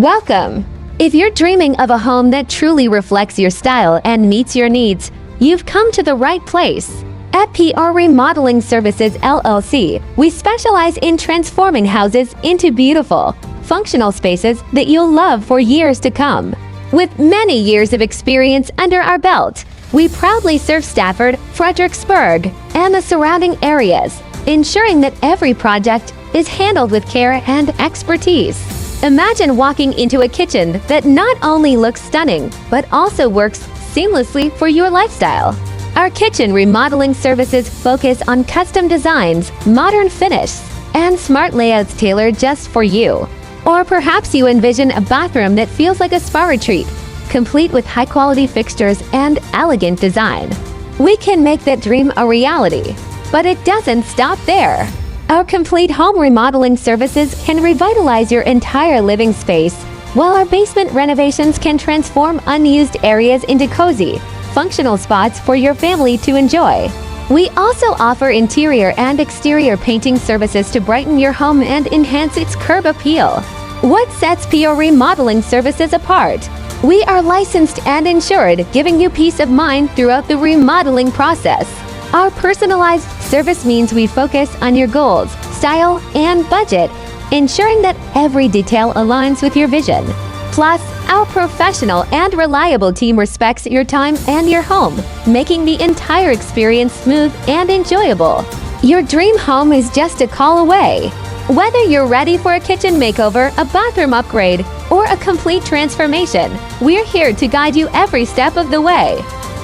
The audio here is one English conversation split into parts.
Welcome! If you're dreaming of a home that truly reflects your style and meets your needs, you've come to the right place. At PR Remodeling Services LLC, we specialize in transforming houses into beautiful, functional spaces that you'll love for years to come. With many years of experience under our belt, we proudly serve Stafford, Fredericksburg, and the surrounding areas, ensuring that every project is handled with care and expertise. Imagine walking into a kitchen that not only looks stunning, but also works seamlessly for your lifestyle. Our kitchen remodeling services focus on custom designs, modern finishes, and smart layouts tailored just for you. Or perhaps you envision a bathroom that feels like a spa retreat, complete with high-quality fixtures and elegant design. We can make that dream a reality, but it doesn't stop there. Our complete home remodeling services can revitalize your entire living space, while our basement renovations can transform unused areas into cozy, functional spots for your family to enjoy. We also offer interior and exterior painting services to brighten your home and enhance its curb appeal. What sets PR Remodeling Services apart? We are licensed and insured, giving you peace of mind throughout the remodeling process. Our personalized service means we focus on your goals, style, and budget, ensuring that every detail aligns with your vision. Plus, our professional and reliable team respects your time and your home, making the entire experience smooth and enjoyable. Your dream home is just a call away. Whether you're ready for a kitchen makeover, a bathroom upgrade, or a complete transformation, we're here to guide you every step of the way.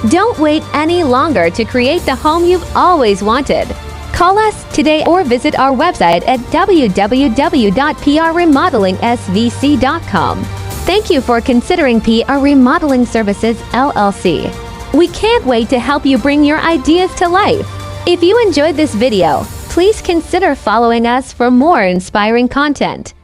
Don't wait any longer to create the home you've always wanted. Call us today or visit our website at www.prremodeling.svc.com. Thank you for considering PR Remodeling Services LLC. We can't wait to help you bring your ideas to life. If you enjoyed this video, please consider following us for more inspiring content.